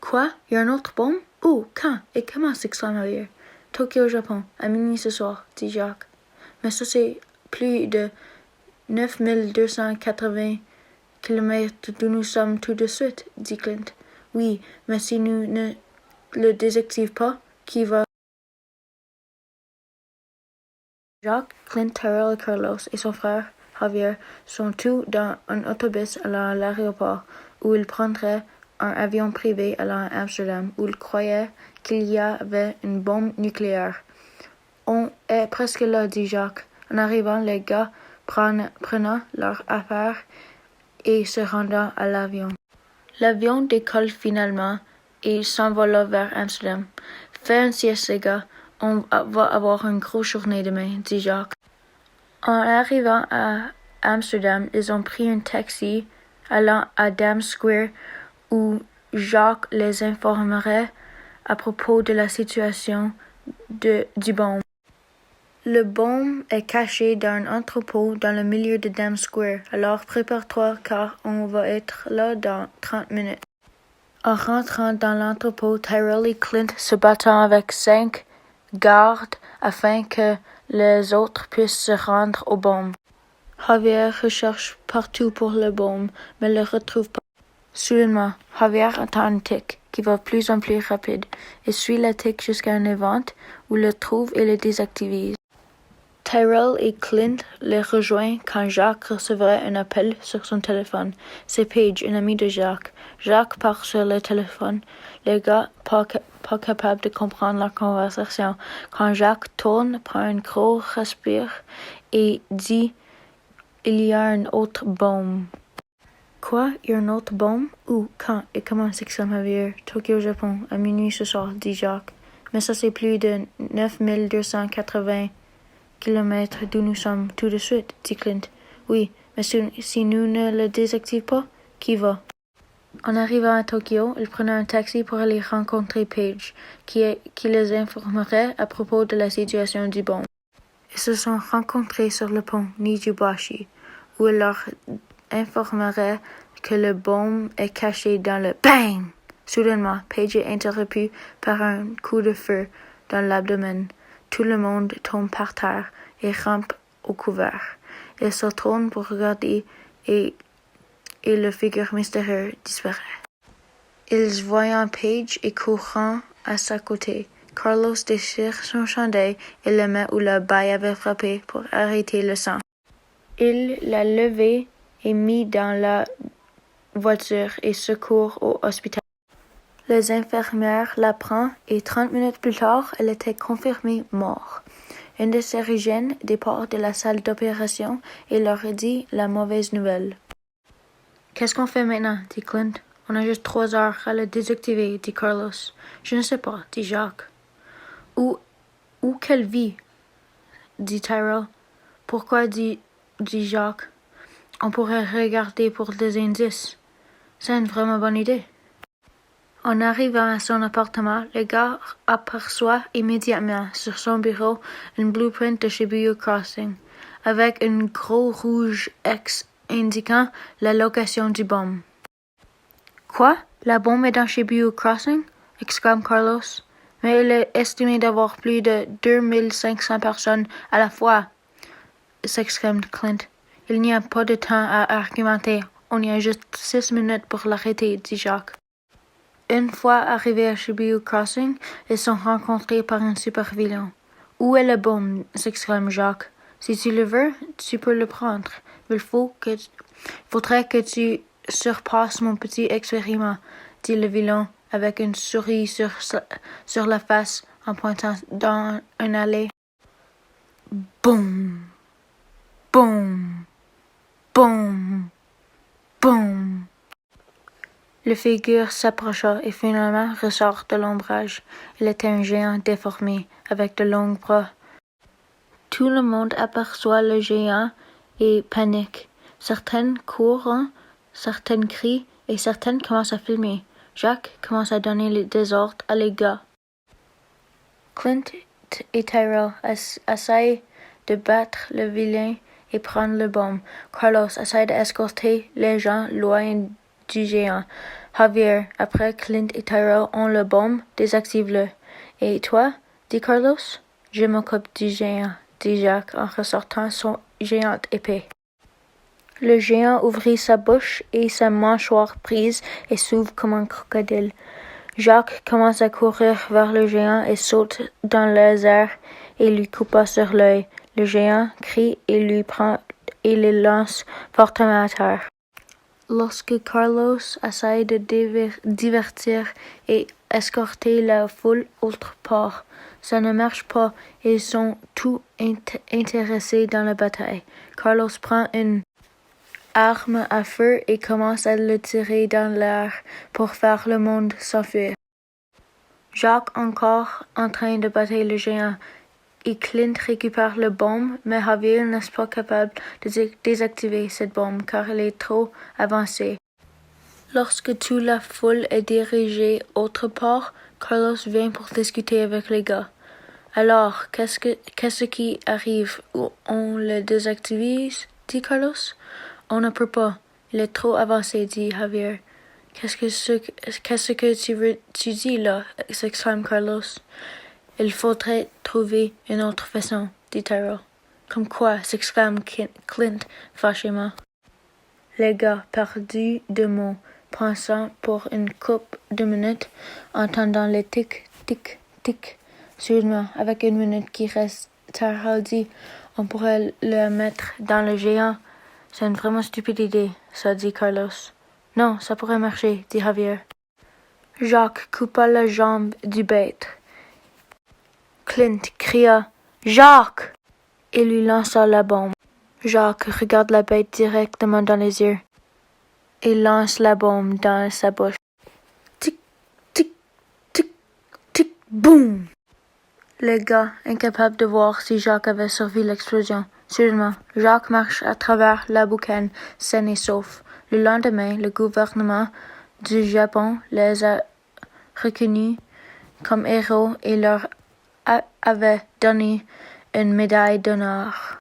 Quoi? Il y a un autre bombe? Où? Quand? Et comment? S'exclame Javier. Tokyo, Japon, à minuit ce soir, dit Jacques. Mais ça c'est plus de 9280 kilomètres d'où nous sommes tout de suite, dit Clint. Oui, mais si nous ne le désactivons pas, qui va? Jacques, Clint, Tyrell et Carlos et son frère Javier sont tous dans un autobus allant à l'aéroport où ils prendraient un avion privé allant à Amsterdam où ils croyaient qu'il y avait une bombe nucléaire. On est presque là, dit Jacques. En arrivant, les gars prenant leurs affaires et se rendant à l'avion. L'avion décolle finalement et s'envola vers Amsterdam. Fais un sieste, les gars. On va avoir une grosse journée demain, dit Jacques. En arrivant à Amsterdam, ils ont pris un taxi allant à Dam Square où Jacques les informerait à propos de la situation du bombe. Le bombe est caché dans un entrepôt dans le milieu de Dam Square, alors prépare-toi car on va être là dans 30 minutes. En rentrant dans l'entrepôt, Tyrell et Clint se battant avec 5 gardes afin que les autres puissent se rendre aux bombes. Javier recherche partout pour le bombe, mais ne le retrouve pas. Soudainement, Javier entend un tic qui va de plus en plus rapide et suit le tic jusqu'à un event où le trouve et le désactive. Tyrell et Clint les rejoignent quand Jacques recevrait un appel sur son téléphone. C'est Paige, une amie de Jacques. Jacques parle sur le téléphone. Les gars, pas capables de comprendre la conversation. Quand Jacques tourne, prend un gros respire et dit « Il y a une autre bombe ». Quoi? Il y a une autre bombe? Où? Quand? Et comment? S'exclame Javier. Tokyo, Japon, à minuit ce soir, dit Jacques. Mais ça c'est plus de 9280 kilomètres d'où nous sommes tout de suite, dit Clint. Oui, mais si nous ne le désactivons pas, qui va? En arrivant à Tokyo, ils prenaient un taxi pour aller rencontrer Paige, qui les informerait à propos de la situation du bombe. Ils se sont rencontrés sur le pont Nijubashi, où elle leur informerait que le bombe est caché dans le BANG! Soudainement, Paige est interrompue par un coup de feu dans l'abdomen. Tout le monde tombe par terre et rampe au couvert. Ils se tournent pour regarder et le figure mystérieuse disparaît. Ils voient Paige et courant à sa côté. Carlos déchire son chandail et le met où la balle avait frappé pour arrêter le sang. Il l'a levée et mis dans la voiture et secourt au hôpital. Les infirmières la prennent et 30 minutes plus tard, elle était confirmée morte. Une des chirurgiennes départ de la salle d'opération et leur dit la mauvaise nouvelle. Qu'est-ce qu'on fait maintenant? Dit Clint. On a juste 3 heures à le désactiver, dit Carlos. Je ne sais pas, dit Jacques. Où qu'elle vit? Dit Tyrell. Pourquoi? Dit Jacques. On pourrait regarder pour des indices. C'est une vraiment bonne idée. En arrivant à son appartement, le gars aperçoit immédiatement sur son bureau un blueprint de Shibuya Crossing, avec un gros rouge X indiquant la location du bombe. Quoi? La bombe est dans Shibuya Crossing? Exclame Carlos. Mais il est estimé d'avoir plus de 2500 personnes à la fois, s'exclame Clint. Il n'y a pas de temps à argumenter. On y a juste 6 minutes pour l'arrêter, dit Jacques. Une fois arrivés à Shibuya Crossing, ils sont rencontrés par un super-vilain. Où est la bombe? S'exclame Jacques. Si tu le veux, tu peux le prendre. Il faudrait que tu surpasses mon petit expériment, dit le vilain avec une souris sur la face en pointant dans une allée. Boum! Boum! Boum! Boum! Le figure s'approcha et finalement ressort de l'ombrage. Il était un géant déformé, avec de longs bras. Tout le monde aperçoit le géant et panique. Certaines courent, certaines crient et certaines commencent à filmer. Jacques commence à donner des ordres à les gars. Clint et Tyrell essayent de battre le vilain et prendre le bombe. Carlos essaie d'escorter les gens loin du géant. Javier, après Clint et Tyrell ont le bombe, désactive-le. Et toi? Dit Carlos. Je m'occupe du géant, dit Jacques en ressortant son géante épée. Le géant ouvrit sa bouche et sa mâchoire prise et s'ouvre comme un crocodile. Jacques commence à courir vers le géant et saute dans les airs et lui coupa sur l'œil. Le géant crie et lui prend et le lance fortement à terre. Lorsque Carlos essaie de divertir et escorter la foule autre part, ça ne marche pas et ils sont tous intéressés dans la bataille. Carlos prend une arme à feu et commence à le tirer dans l'air pour faire le monde s'enfuir. Jacques encore en train de battre le géant et Clint récupère la bombe, mais Javier n'est pas capable de désactiver cette bombe car elle est trop avancée. Lorsque toute la foule est dirigée autre part, Carlos vient pour discuter avec les gars. Alors, qu'est-ce qui arrive? On le désactive, dit Carlos. On ne peut pas. Il est trop avancé, dit Javier. Qu'est-ce que tu dis là? S'exclame Carlos. Il faudrait trouver une autre façon, dit Tyrell. Comme quoi? S'exclame Clint fâchément. Les gars, perdus de mots, pensant pour une couple de minutes, entendant les tic, tic, tic. Seulement, avec une minute qui reste, Tyrell dit, on pourrait le mettre dans le géant. C'est une vraiment stupide idée, ça dit Carlos. Non, ça pourrait marcher, dit Javier. Jacques coupa la jambe du bête. Clint cria « Jacques !» et lui lança la bombe. Jacques regarde la bête directement dans les yeux et lance la bombe dans sa bouche. Tic, tic, tic, tic, boum! Les gars, incapables de voir si Jacques avait survécu l'explosion. Seulement, Jacques marche à travers la boucane, sain et sauf. Le lendemain, le gouvernement du Japon les a reconnus comme héros et leur avait donné une médaille d'honneur.